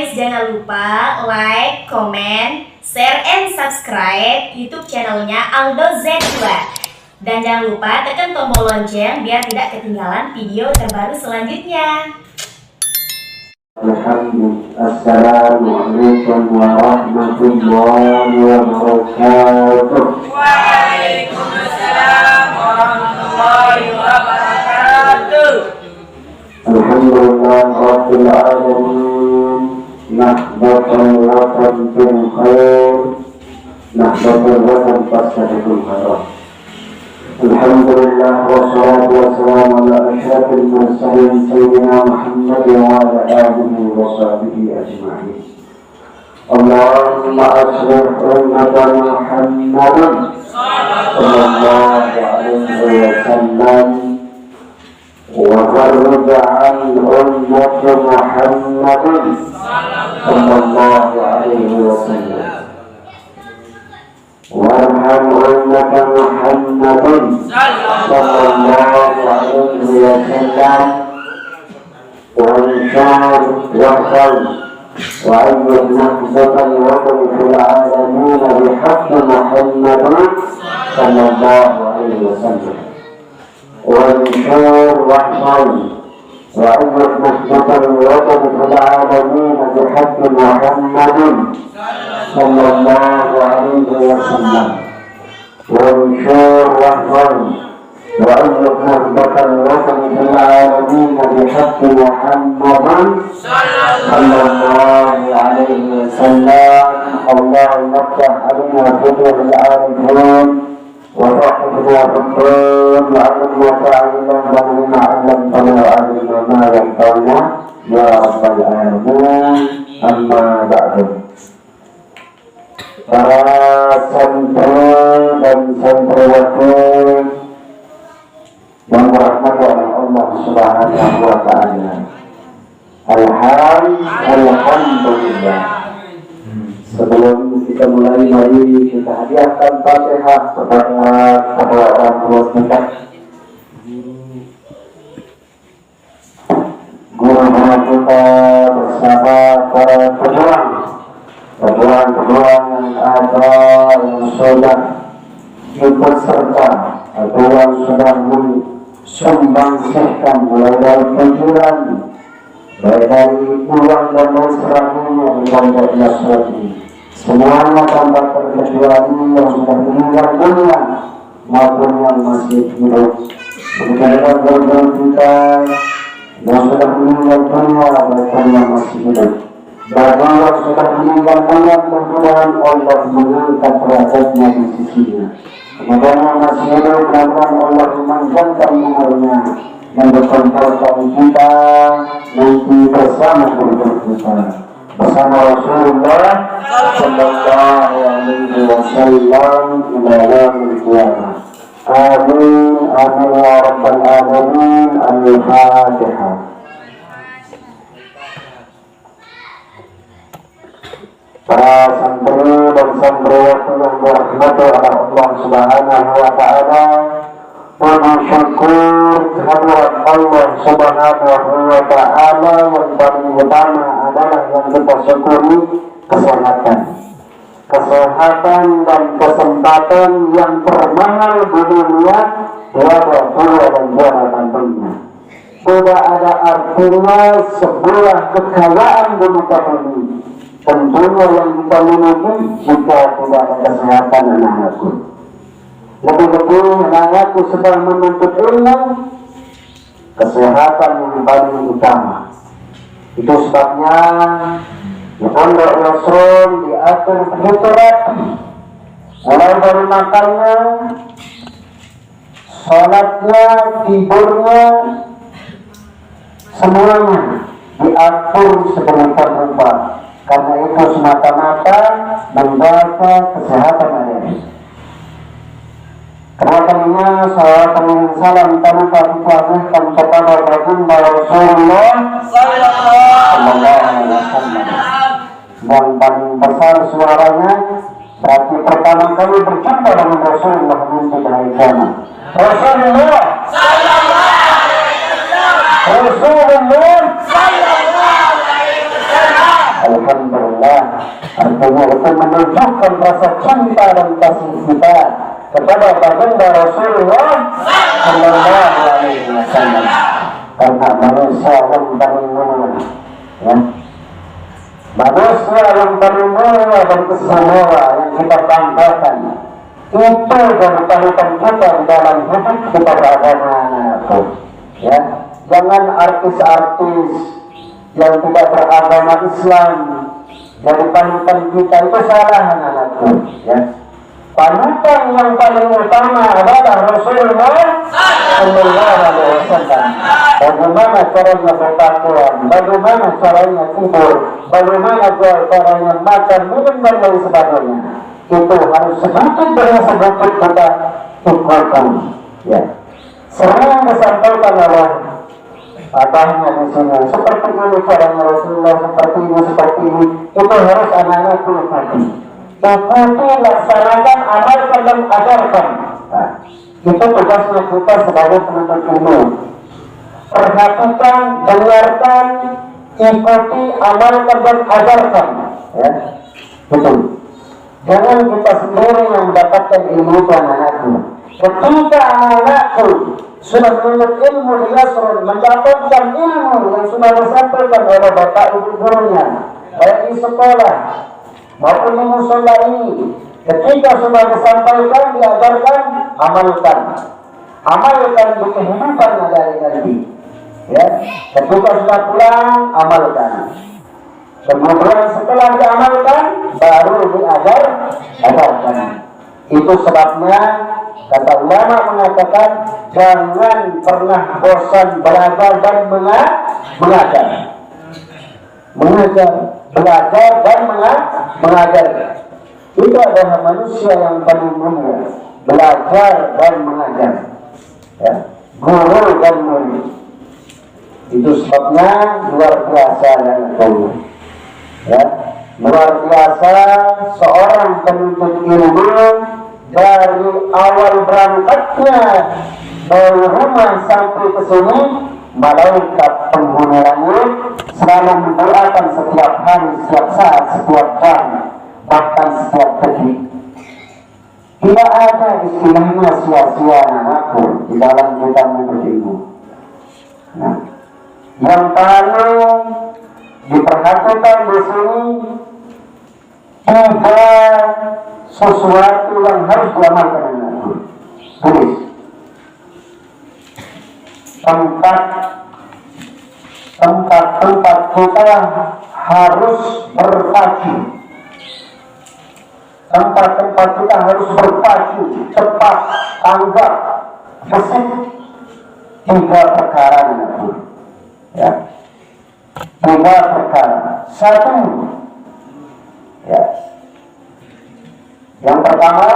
guys, jangan lupa like, comment, share, and subscribe YouTube channelnya Aldo Z2. Dan jangan lupa tekan tombol lonceng biar tidak ketinggalan video terbaru selanjutnya. Assalamualaikum warahmatullahi wabarakatuh. Waalaikumsalam warahmatullahi wabarakatuh. Alhamdulillah rabbil alamin. Nahmaduhu wa nasta'inuhu khair. Nahmaduhu wa nasta'inuhu khair. Alhamdulillah wassalatu wassalamu ala asyrafil mursalin sayyidina Muhammad wa ala alihi wa sahbihi ajma'in. Allahumma ashrif ummatan Muhammadin sallallahu alaihi wasallam wa farrij an ummati Muhammadin sallallahu alaihi wasallam. وارحم أمة محمد صلى الله عليه وسلم وانشر وخل وأيد نهضة الوطن في العالمين بحق محمد صلى الله عليه وسلم وانشر وخل وأيد نهضة الوطن في العالمين بحق محمد صلى الله عليه وسلم وانشر واحفظ وأيد نهضة الوطن في العالمين بحق محمد صلى الله عليه وسلم. اللهم افتح علينا فتوح العارفين وفقهنا في الدين وعلمنا تعليما وعلمنا علمتنا وعلمنا ما ينفعنا يا رب العالمين. أما بعد, para santri dan santriwati yang dirahmati oleh Allah Subhanahu wa taala. Alhamdulillah. Sebelum kita mulai, mari kita hadiahkan Fatihah kepada kedua orang tua kita, guru-guru kita bersama para pejuang yang ada yang sudah ikut serta atau yang sudah menyumbangkan mulai dari penjualan, baik dari uang dan masyarakat dan dari semuanya tanpa terkecuali yang sudah meninggal dunia maupun yang masih hidup. Begitu juga kita yang sudah meninggal dunia maupun yang masih hidup. Bagi yang sudah meninggal dunia, mudah-mudahan Allah mengangkat derajatnya di sisinya. Kemudian yang masih hidup, mudah-mudahan Allah memanjangkan umurnya dan berkumpulkan kita nanti bersama guru kita, bersama Rasulullah sallallahu alaihi wasallam ila yaumil qiyamah. Amin amin ya rabbal alamin. Al-Fatihah. Para santri dan santriwati yang dirahmati oleh Allah Subhanahu wa taala, puji syukur kehadirat Allah Subhanahu wa taala yang paling utama adalah yang kita syukuri kesehatan dan kesempatan yang termahal di dunia, tiada dua dan tiada tandingnya. Tidak ada artinya sebuah kekayaan di muka bumi tentunya yang kita miliki jika tidak ada kesehatan anak-anakku. Lebih-lebih anak-anakku sedang menuntut ilmu, kesehatan yang paling utama. Itu sebabnya di pondok Rasul diatur begitu, mulai dari makannya, sholatnya, tidurnya, semuanya diatur sedemikian rupa. Karena itu semata-mata menjaga kesehatan anak. Kemudiannya salawat dan salam tanpa ditujukan kepada baginda Rasulullah sallallahu alaihi wasallam. Dan paling besar suaranya berarti pertama kali berjumpa dengan Rasulullah nanti di hari kiamat. Rasulullah sallallahu alaihi wasallam. Rasulullah sallallahu alaihi wasallam. itu menunjukkan rasa cinta dan kasih kita kepada baginda Rasulullah Sallallahu Alaihi Wasallam. Karena manusia yang paling mulia, ya, manusia yang paling mulia dan kesemua yang kita banggakan itu dari panutan kita dalam hidup kita beragama, ya. Jangan artis-artis yang tidak beragama Islam dari panutan kita, itu salah anak-anakku, ya. Panutan yang paling utama adalah Rasulullah Sallallahu Alaihi Wasallam. Bagaimana caranya bertakwa, bagaimana caranya tidur, bagaimana caranya makan, minum dan lain sebagainya. Itu harus sedikit demi sedikit kita ikutkan, ya. Sering disampaikan oleh abahnya di sini, seperti ini caranya Rasulullah, seperti ini, itu harus anak-anak ikuti. Ikuti, laksanakan, amalkan dan ajarkan. Nah, itu tugasnya kita sebagai penuntut ilmu. Perhatikan, dengarkan, ikuti, amalkan dan ajarkan, ya. Betul. Jangan kita sendiri yang mendapatkan ilmu itu anak-anakku. Ketika anak-anakku sudah menuntut ilmu di Yasrun, mendapatkan ilmu yang sudah disampaikan oleh bapak ibu gurunya, baik di sekolah maupun di musola ini, ketika sudah disampaikan, diajarkan, amalkan di kehidupan dari nanti, ya. Ketika sudah pulang, amalkan. Kemudian setelah diamalkan, baru diajarkan. Itu sebabnya kata ulama mengatakan jangan pernah bosan belajar dan mengajar. Belajar dan mengajar. Itu adalah manusia yang paling mulia. Belajar dan mengajar, ya. Guru dan murid. Itu sebabnya luar biasa dan Allah, ya. Luar biasa seorang penuntut ilmu dari awal berangkatnya dari rumah sampai ke sini, malaikat penghuni langit selalu mendoakan setiap hari, setiap saat, setiap jam, bahkan setiap detik. Tidak ada istilahnya sia-sia anakku di dalam kita menuntut ilmu. Nah, yang paling diperhatikan di sini tiga sesuatu yang harus diamalkan anakku. Tulis. Tempat kita harus berpacu. Tempat kita harus berpacu, cepat, tanggap, gesit. Tiga perkara anakku, ya. Tiga perkara. Satu, ya. Yang pertama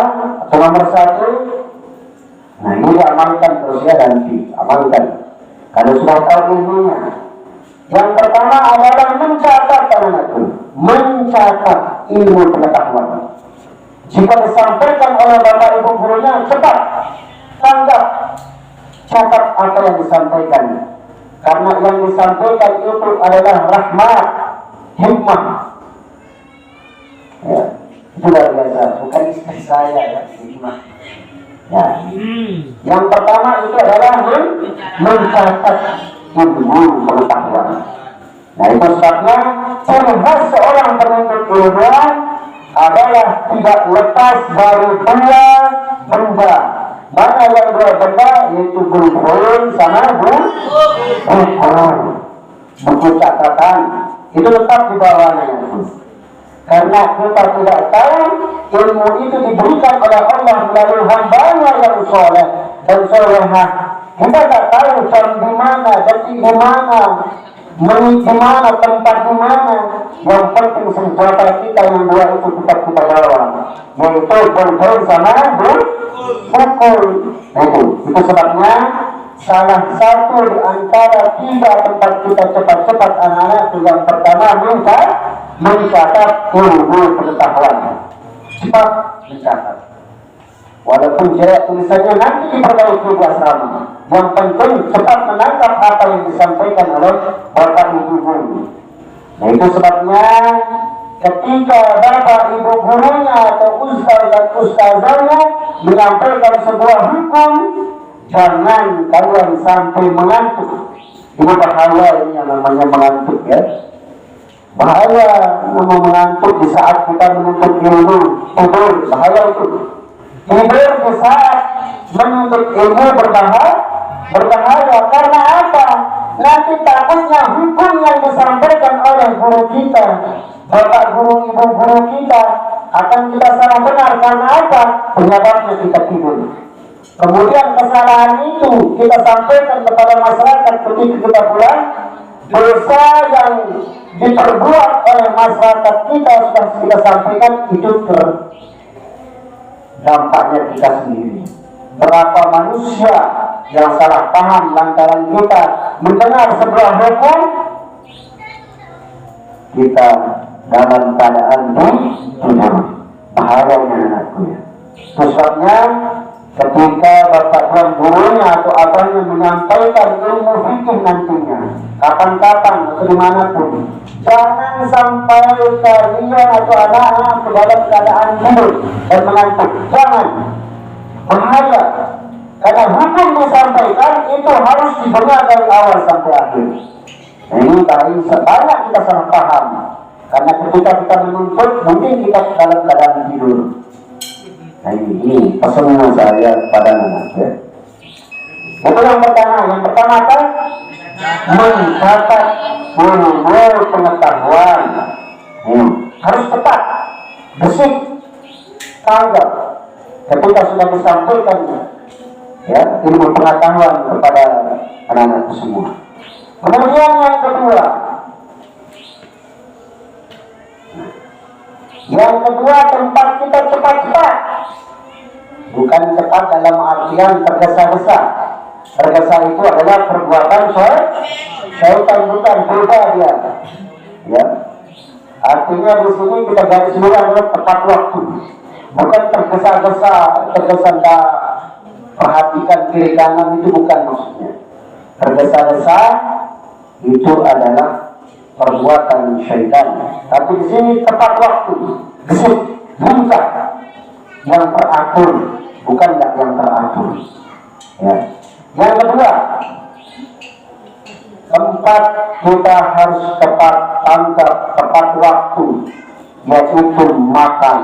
atau nomor satu, nah ini diamalkan terus ya, nanti amalkan kalau sudah tahu ilmunya. Yang pertama adalah mencatat anakku, mencatat ilmu pengetahuan. Jika disampaikan oleh bapak ibu gurunya, cepat tanggap, catat apa yang disampaikan. Karena yang disampaikan itu adalah rahmat, hikmah, ya. Itu luar biasa, bukan istri saya ya, hikmah, ya. Yang pertama itu adalah mencatat ilmu pengetahuan. Nah itu sebabnya ciri khas seorang penuntut ilmu adalah tidak lepas dari dua benda. Mana yang dua benda? Yaitu buku sama buku catatan. Itu tetap di bawahnya. Karena kita tidak tahu ilmu itu diberikan oleh Allah melalui hambanya yang soleh dan solehah. Kita tak tahu jam di mana, detik di mana, menit di mana, tempat di mana. Yang penting senjata kita yang dua itu tetap kita bawa, yaitu buku sama buku. Itu sebabnya salah satu di antara tiga tempat kita cepat-cepat anak-anak itu yang pertama mencatat ilmu pengetahuan. Cepat mencatat. Walaupun jarak tulisannya nanti diperbaiki di asrama. Yang penting cepat menangkap apa yang disampaikan oleh bapak ibu guru. Nah itu sebabnya ketika bapak ibu gurunya atau ustaz dan ustazahnya menyampaikan sebuah hukum, jangan kalian sampai mengantuk. Ini bahaya, ini yang namanya mengantuk ya. Bahaya nama mengantuk di saat kita menuntut ilmu. Tidur, bahaya itu. Tidur di saat menuntut ilmu berbahaya. Karena apa? Nanti takutnya hukum yang disampaikan oleh guru kita, bapak guru, ibu guru kita, akan kita salah benar. Karena apa? Penyebabnya kita tidur. Kemudian kesalahan itu kita sampaikan kepada masyarakat ketika kita pulang. Dosa yang diperbuat oleh masyarakat kita sudah kita sampaikan, itu dampaknya kita sendiri. Berapa manusia yang salah paham lantaran kita mendengar sebuah hukum, kita dalam keadaan tidur. Bahayanya anakku ya. Sebabnya ketika bapak dan gurunya atau abangnya menyampaikan ilmu fikih nantinya, kapan-kapan atau dimanapun, jangan sampai kalian atau anak-anak ke dalam keadaan tidur dan mengantuk. Jangan. Bahaya. Karena hukum disampaikan itu harus didengar dari awal sampai akhir. Nah, ini kali sebanyak kita salah paham. Karena ketika kita menuntut, mungkin kita dalam keadaan tidur. Nah, ini pesannya saya kepada anak ya. Itu yang pertama. Yang pertama kan mencatat ilmu pengetahuan. Harus tepat, gesit, tanggap. Ketika sudah disampaikan ya ilmu pengetahuan kepada anak-anak semua. Kemudian yang kedua, tempat kita cepat-cepat. Bukan cepat dalam artian tergesa-gesa. Tergesa itu adalah perbuatan syaitan, bukan beda dia. Ya. Artinya di sini kita garis bawahi adalah tepat waktu. Bukan tergesa-gesa, tergesa-gesa perhatikan kiri kanan, itu bukan maksudnya. Tergesa-gesa itu adalah perbuatan syaitan. Tapi di sini tepat waktu, gesit, lincah, yang teratur, bukan yang teratur. Ya. Yang kedua, tempat kita harus tepat tanggap, tepat waktu, yaitu makan.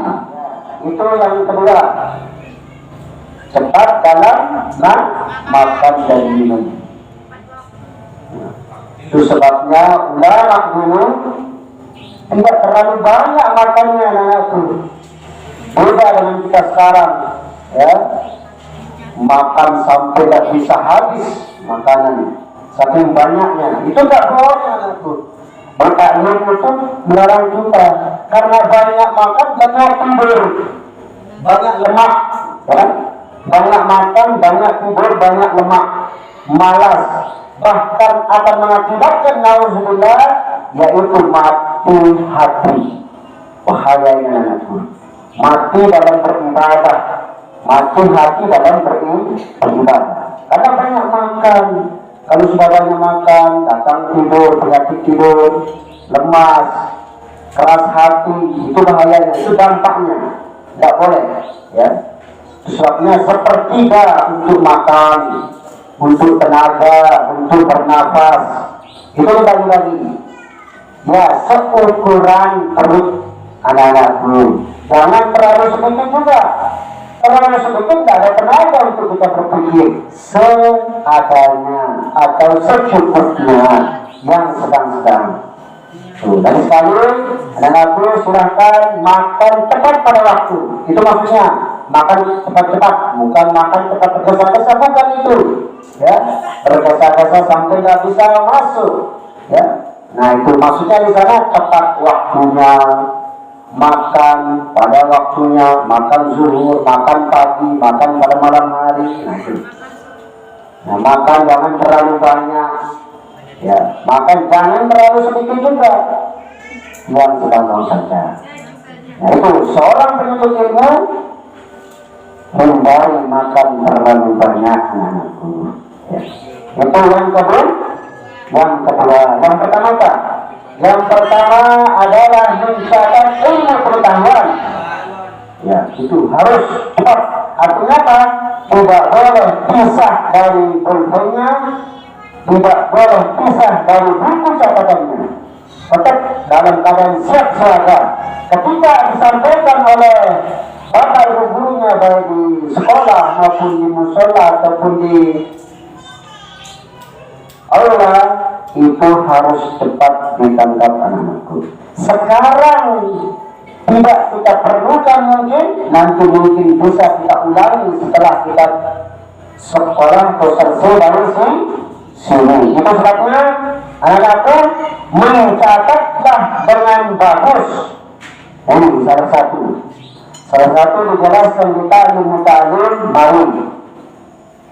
Itu yang kedua, cepat dalam makan dan minum. Itu sebabnya ulama dulu tidak terlalu banyak makannya anakku. Beda dengan kita sekarang, ya, makan sampai tidak bisa habis makanan, saking banyaknya. Itu tak boleh anakku. Maka itu melarang kita, karena banyak makan, banyak tidur, banyak lemak, ya? Banyak makan, banyak tidur, banyak lemak, malas, bahkan akan mengakibatkan nauzubillah, yaitu mati hati. Bahayanya anakku, mati dalam beribadah, mati hati dalam beribadah, karena banyak makan. Kalau sudah banyak makan, datang tidur, penyakit tidur, lemas, keras hati, itu bahayanya, itu dampaknya. Tidak boleh, ya. Sebabnya sepertiga untuk makan, untuk tenaga, untuk bernafas, itu dibagi-bagi. Ya, seukuran perut anak-anakku. Jangan terlalu sedikit juga. Terlalu sedikit tidak ada tenaga untuk kita berpikir. Seadanya atau secukupnya, yang sedang-sedang. Dan sekali anak-anakku silahkan makan tepat pada waktu. Itu maksudnya makan cepat-cepat, bukan makan cepat tergesa-gesa, bukan itu. Ya, tergesa-gesa sampai nggak bisa masuk. Ya, nah itu maksudnya di sana tepat waktunya. Makan pada waktunya, makan zuhur, makan pagi, makan pada malam hari. Nah, makan jangan terlalu banyak, ya. Makan jangan terlalu sedikit juga, yang sedang saja. Nah itu seorang penuntut ilmu hindari makan terlalu banyak, anakku. Ya. Itu yang kedua. Yang pertama apa? Yang pertama adalah mencatat ilmu pengetahuan. Ya, itu harus cepat. Artinya apa? Tidak boleh pisah dari pulpennya, tidak boleh pisah dari buku catatannya. Tetap dalam keadaan siap siaga. Ketika disampaikan oleh bapak ibu gurunya, baik di sekolah maupun di musola ataupun di aula, itu harus cepat ditangkap anak-anakku. Sekarang tidak kita perlukan, mungkin bisa kita ulangi setelah kita sekolah atau selesai dari sini. Itu sebabnya anak-anakku mencatatlah dengan bagus. Ini salah satu dijelaskan kita ilmu ta'lim baru.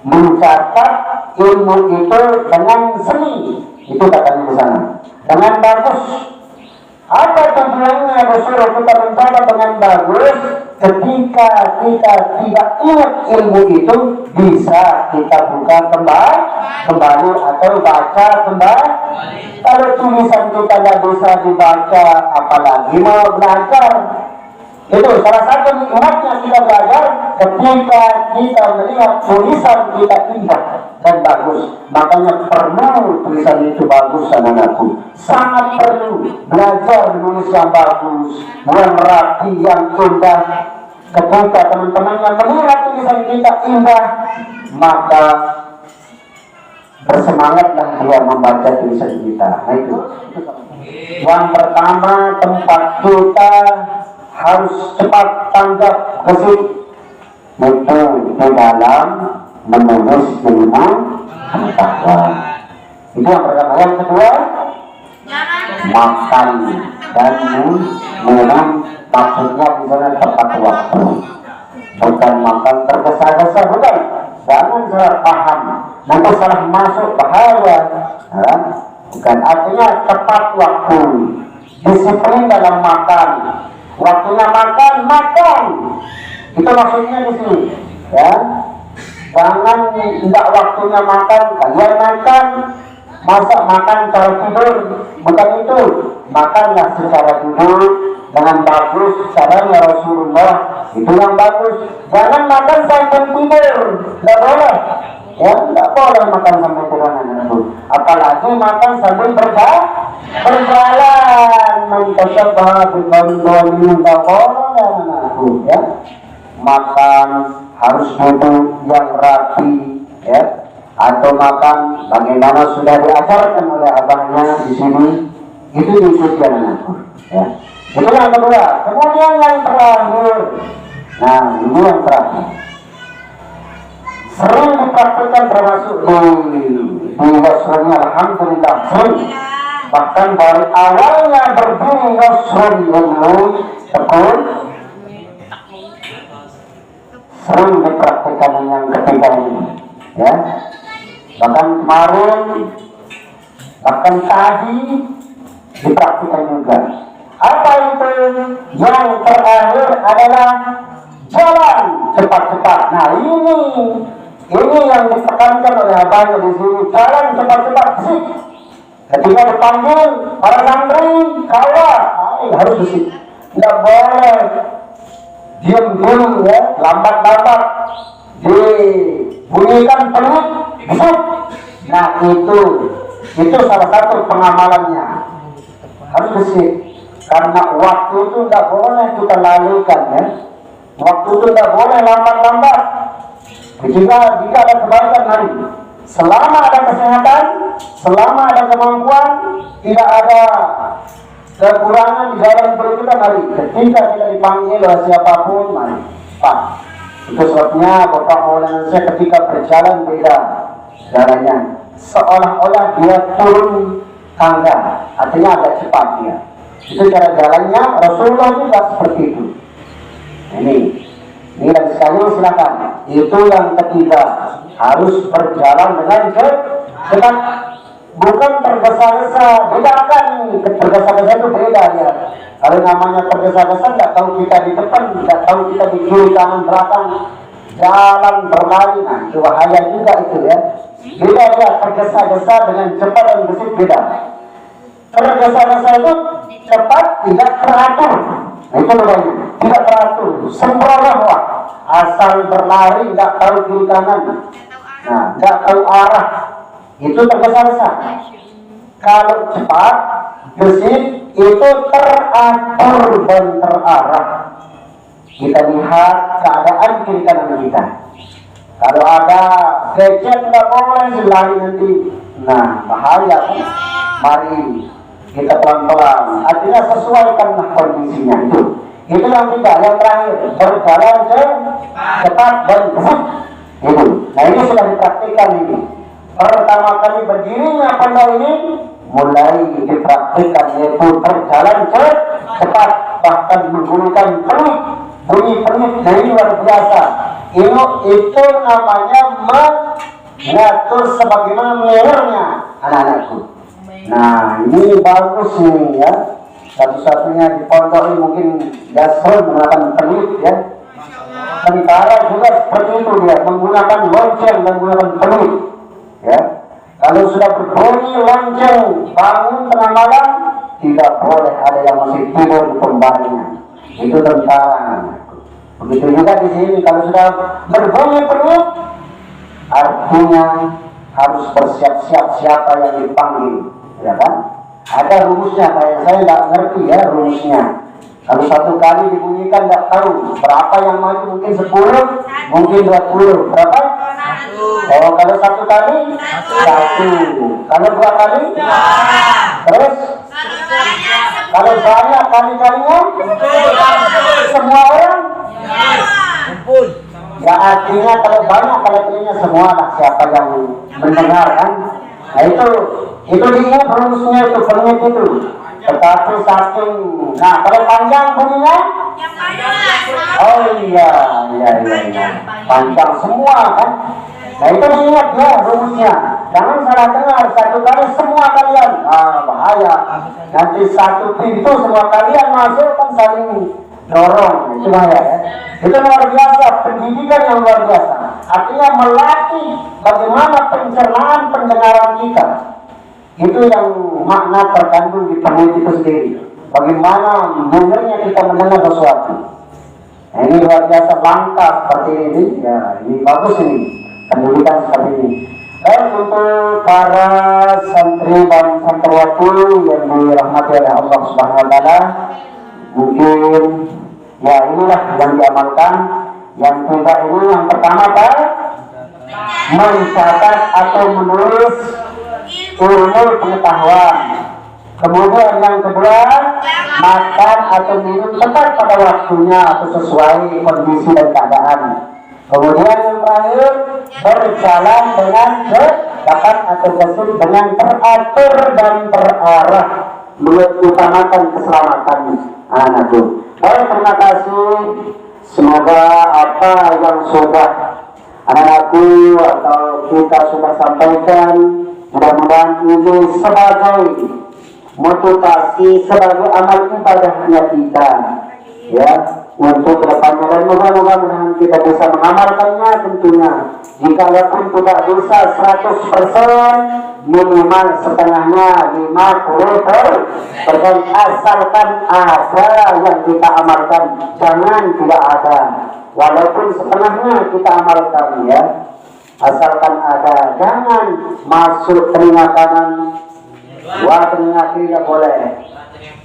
Mencatat ilmu itu dengan seni, itu katanya di sana, dengan bagus. Apa tujuannya disuruh kita mencatat dengan bagus? Ketika kita tidak ingat ilmu itu, bisa kita buka kembali atau baca kembali. Kalau tulisan kita tidak bisa dibaca, apalagi mau belajar. Itu salah satu nikmatnya kita belajar ketika kita melihat tulisan kita indah dan bagus. Makanya perlu tulisan itu bagus, anak-anakku. Sangat perlu belajar menulis yang bagus, yang rapi, yang indah. Ketika teman-teman yang melihat tulisan kita indah, maka bersemangatlah dia membaca tulisan kita. Nah, itu. Yang pertama, tempat kita harus cepat tanggap gesit itu di dalam menulis ilmu pengetahuan. Itu yang pertama. Yang kedua, makan dan minum, maksudnya di sana tepat waktu, bukan makan tergesa-gesa, bukan. Jangan salah paham, nanti salah masuk bahaya. Bukan, artinya tepat waktu, disiplin dalam makan. Waktunya makan, itu maksudnya di sini, ya. Jangan tidak waktunya makan, kalian makan, masa makan cara tidur, bukan itu. Makanlah secara tidur dengan bagus, caranya Rasulullah, itu yang bagus. Jangan makan sampai tidur, tidak boleh. Ya, tidak boleh makan sampai tidur, apalagi makan sambil berjalan, mentasyabbah biqaumin ya. Makan harus duduk yang rapi, ya. Atau makan bagaimana sudah diajarkan oleh abangnya di sini, itu diikuti anakku, ya. Itu yang kedua. Kemudian yang terakhir, nah ini yang terakhir, sering dipraktikkan termasuk di Yusrunnya, alhamdulillah sering. Bahkan dari awalnya berdiri Yusrun ilmu tekun, sering dipraktikkan yang ketiga ini, ya. Bahkan kemarin, bahkan tadi dipraktikkan juga. Apa itu? Yang terakhir adalah jalan cepat-cepat. Nah ini yang ditekankan oleh abangnya di sini, jalan cepat-cepat sih. Ketika dipanggil para santri, kawat, harus bersih. Tidak boleh diam-diam, ya, lambat-lambat, dibunyikan peluit, besuk. Nah itu salah satu pengamalannya, harus bersih. Karena waktu itu tidak boleh kita lalaikan, ya. Waktu itu tidak boleh lambat-lambat. Jika ada kebaikan, mari. Selama ada kesehatan, selama ada kemampuan, tidak ada kekurangan di dalam diri kita, mari. Ketika kita dipanggil oleh siapapun, mari. Pak, itu sebabnya Bapak Maulana saya ketika berjalan beda jalannya, seolah-olah dia turun tangga, artinya agak cepat dia. Itu cara jalannya, Rasulullah juga seperti itu. Ini yang sekali silakan. Itu yang ketiga, harus berjalan dengan bukan tergesa-gesa. Bedakan, tergesa-gesa itu beda ya. Kalau namanya tergesa-gesa, tidak tahu kita di depan, tidak tahu kita di kiri kanan belakang, jalan berlari, nah itu bahaya juga itu, ya. Beda ya, tergesa-gesa dengan cepat dan gesit, beda. Tergesa-gesa itu cepat, tidak teratur. Nah, itu bedanya. Tidak teratur, sembrono, asal berlari nggak tahu kiri kanan, nah nggak tahu arah, itu tergesa-gesa. Kalau cepat, gesit, itu teratur dan terarah. Kita lihat keadaan kiri kanan kita. Kalau ada gadget nggak boleh lari nanti, nah bahaya. Mari kita pelan-pelan, artinya sesuaikanlah kondisinya itu. Itu yang tiga, yang terakhir berjalan cepat dan gesit. Itu. Nah ini sudah dipraktikkan ini. Pertama kali berdirinya pondok ini mulai dipraktikkan, yaitu berjalan cepat, bahkan menggunakan bunyi-bunyi dari luar biasa. Itu namanya mengatur sebagaimana melelehnya anak-anakku. Nah ini bagus nih ya. Satu-satunya di pondok ini mungkin Jasrul menggunakan peluit ya. Tentara juga seperti itu, dia menggunakan lonceng dan menggunakan peluit ya. Kalau sudah berbunyi lonceng bangun tengah malam, tidak boleh ada yang masih tidur di pembaringnya. Itu tentara. Begitu juga di sini, kalau sudah berbunyi peluit, artinya harus bersiap-siap siapa yang dipanggil, ya kan? Ada rumusnya, kayak saya nggak ngerti ya rumusnya. Kalau satu kali dibunyikan nggak tahu berapa yang maju, mungkin 10, mungkin 20. Berapa? Oh, kalau satu kali 1. Kalau 2 kali? Terus? Kalau banyak kali-kalinya? Semua orang? Ya artinya kalau banyak kali-kalinya semua lah siapa yang mendengar kan? Nah itu diingat rumusnya itu, penuh itu. Tetapi saking, nah kalau panjang bunyinya? Oh iya, panjang semua kan? Nah itu diingat ya rumusnya. Jangan salah dengar, satu kali semua kalian, bahaya. Nanti satu pintu semua kalian masuk kan saling dorong, itu bahaya ya. Itu luar biasa, pendidikan yang luar biasa. Artinya melatih bagaimana pencernaan pendengaran kita. Itu yang makna terkandung di penulis itu sendiri. Bagaimana dengarnya kita mendengar sesuatu. Nah ini luar biasa, langkah seperti ini. Ya ini bagus ini, pendidikan seperti ini. Untuk para santri dan santriwati yang dirahmati oleh Allah Subhanahu Wa Taala, mungkin ya inilah yang diamalkan. Yang tiga ini, yang pertama Pak, mencatat atau menulis ilmu pengetahuan. Kemudian yang kedua, makan atau minum tepat pada waktunya atau sesuai kondisi dan keadaan. Kemudian yang terakhir, berjalan dengan cepat atau gesit dengan teratur dan terarah, mengutamakan keselamatan anak-anakku. Baik, terima kasih. Semoga apa yang sudah anak-anakku atau kita sudah sampaikan, mudah-mudahan ini sebagai motivasi, sebagai amal ibadahnya kita ya untuk kedepannya, dan mudah-mudahan kita bisa mengamalkannya tentunya. Jika pun tidak bisa 100%, minimal setengahnya 50%, asalkan ada yang kita amalkan, jangan tidak ada. Walaupun setengahnya kita amalkan ya, asalkan ada. Jangan masuk telinga kanan, telinga kiri tidak boleh.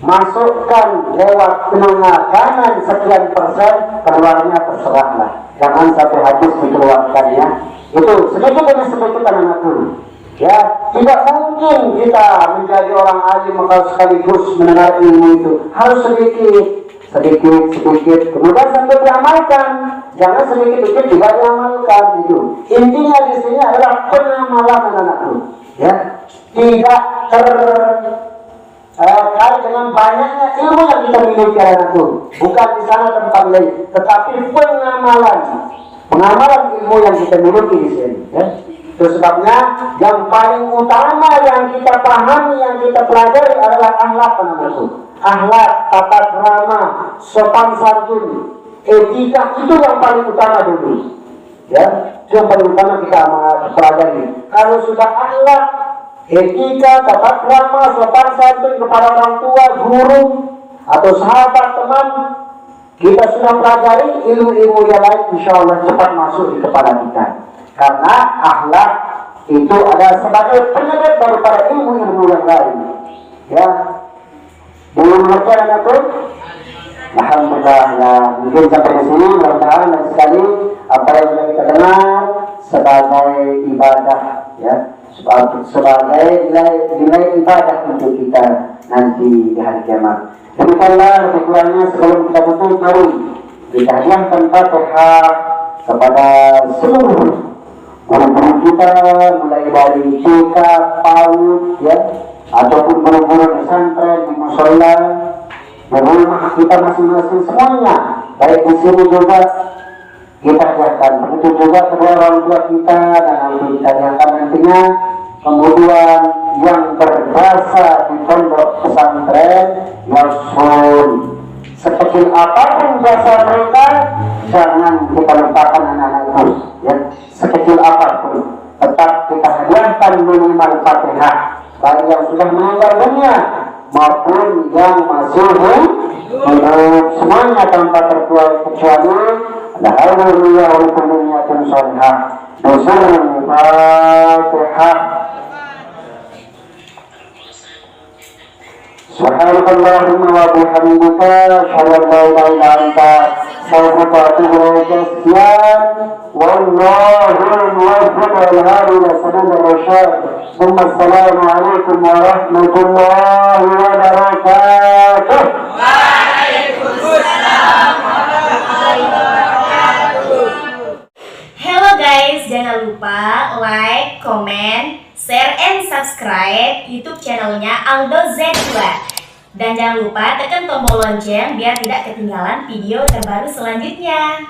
Masukkan lewat telinga kanan sekian persen, keluarnya terserahlah. Jangan satu hadis dikeluarkannya. Itu sedikit demi sedikit anak-anakku. Ya, tidak mungkin kita menjadi orang alim maka sekaligus mendengar ilmu itu. Harus sedikit, kemudian sampai diamalkan. Jangan sedikit-sedikit juga diamalkan itu. Intinya di sini adalah pengamalan anak-anakku. Ya, tidak terkait dengan banyaknya ilmu yang kita miliki anak-anakku. Bukan di sana tempat lain, tetapi pengamalan ilmu yang kita miliki di sini. Ya. Itu sebabnya yang paling utama yang kita pahami, yang kita pelajari adalah akhlak anak-anakku. Akhlak, tata krama, sopan santun, etika, itu yang paling utama dulu. Ya, itu yang paling utama kita pelajari. Kalau sudah akhlak, etika, tata krama, sopan santun kepada orang tua, guru, atau sahabat, teman, kita sudah pelajari, ilmu-ilmu yang lain insya Allah cepat masuk di kepala kita. Karena akhlak itu ada sebagai penyebab daripada ilmu-ilmu yang lain. Ya, belum bacaan aku. Alhamdulillah, ya mungkin sampai di sini. Mudah-mudahan dan sekali apa yang sudah kita dengar sebagai ibadah, ya, sebagai nilai ibadah untuk kita nanti di hari kiamat. Demikianlah lebih kurangnya. Sebelum kita tutup, mari kita hadiahkan Fatihah kepada seluruh guru-guru kita, mulai dari TK, PAUD, ya, ataupun guru-guru pesantren di musola, di rumah kita masing-masing, semuanya. Baik di sini juga kita hadiahkan. Begitu juga kedua orang tua kita dan nanti kita hadiahkan nantinya. Kemudian yang berjasa di pondok pesantren, Yasun, sekecil apapun jasa mereka, jangan kita lupakan anak-anak itu, ya, sekecil apapun tetap kita hadiahkan minimal Fatihah, baik yang sudah meninggal dunia maupun yang masih hidup, semuanya tanpa terkecuali. Alhamdulillah wa bihamdihi salihah. Nuzul Fatihah. Subhanallahumma wa bihamdika, asyhadu an la ilaha illa anta, astaghfiruka wa atubu ilaik. Sekian, wallahu muwaffiq ila hadi sabil rasyad. Assalamualaikum warahmatullahi wabarakatuh. Waalaikumsalam warahmatullahi wabarakatuh. Hello guys, jangan lupa like, comment, share, and subscribe YouTube channelnya Aldo Z2. Dan jangan lupa tekan tombol lonceng biar tidak ketinggalan video terbaru selanjutnya.